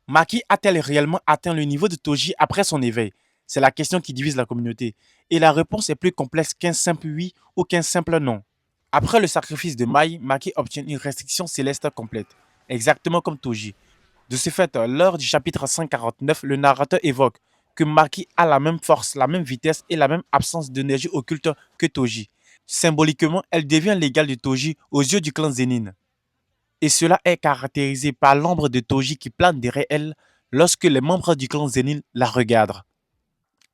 Maki a-t-elle réellement atteint le niveau de Toji après son éveil? C'est la question qui divise la communauté. Et la réponse est plus complexe qu'un simple oui ou qu'un simple non. Après le sacrifice de Mai, Maki obtient une restriction céleste complète, exactement comme Toji. De ce fait, lors du chapitre 149, le narrateur évoque que Maki a la même force, la même vitesse et la même absence d'énergie occulte que Toji. Symboliquement, elle devient l'égale de Toji aux yeux du clan Zenin. Et cela est caractérisé par l'ombre de Toji qui plane derrière elle lorsque les membres du clan Zenin la regardent.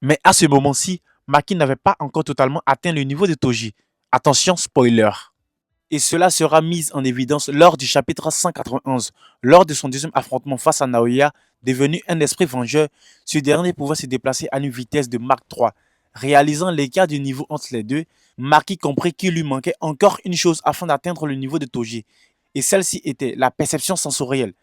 Mais à ce moment-ci, Maki n'avait pas encore totalement atteint le niveau de Toji. Attention, spoiler. Et cela sera mis en évidence lors du chapitre 191. Lors de son deuxième affrontement face à Naoya, devenu un esprit vengeur, ce dernier pouvait se déplacer à une vitesse de Mach 3. Réalisant l'écart du niveau entre les deux, Maki comprit qu'il lui manquait encore une chose afin d'atteindre le niveau de Toji. Et celle-ci était la perception sensorielle.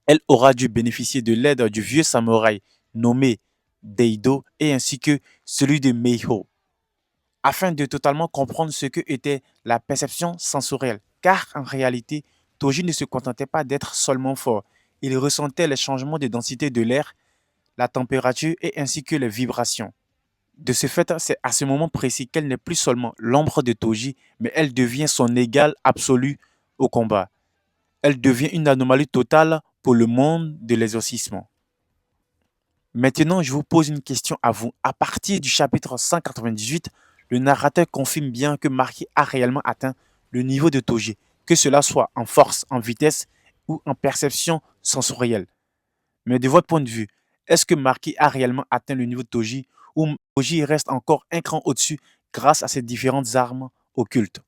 Elle aura dû bénéficier de l'aide du vieux samouraï nommé Deido et ainsi que celui de Meiho afin de totalement comprendre ce que était la perception sensorielle. Car en réalité, Toji ne se contentait pas d'être seulement fort. Il ressentait les changements de densité de l'air, la température et ainsi que les vibrations. De ce fait, c'est à ce moment précis qu'elle n'est plus seulement l'ombre de Toji, mais elle devient son égale absolue au combat. Elle devient une anomalie totale pour le monde de l'exorcisme. Maintenant, je vous pose une question à vous. À partir du chapitre 198, le narrateur confirme bien que Maki a réellement atteint le niveau de Toji, que cela soit en force, en vitesse ou en perception sensorielle. Mais de votre point de vue, est-ce que Maki a réellement atteint le niveau de Toji ou Toji reste encore un cran au-dessus grâce à ses différentes armes occultes?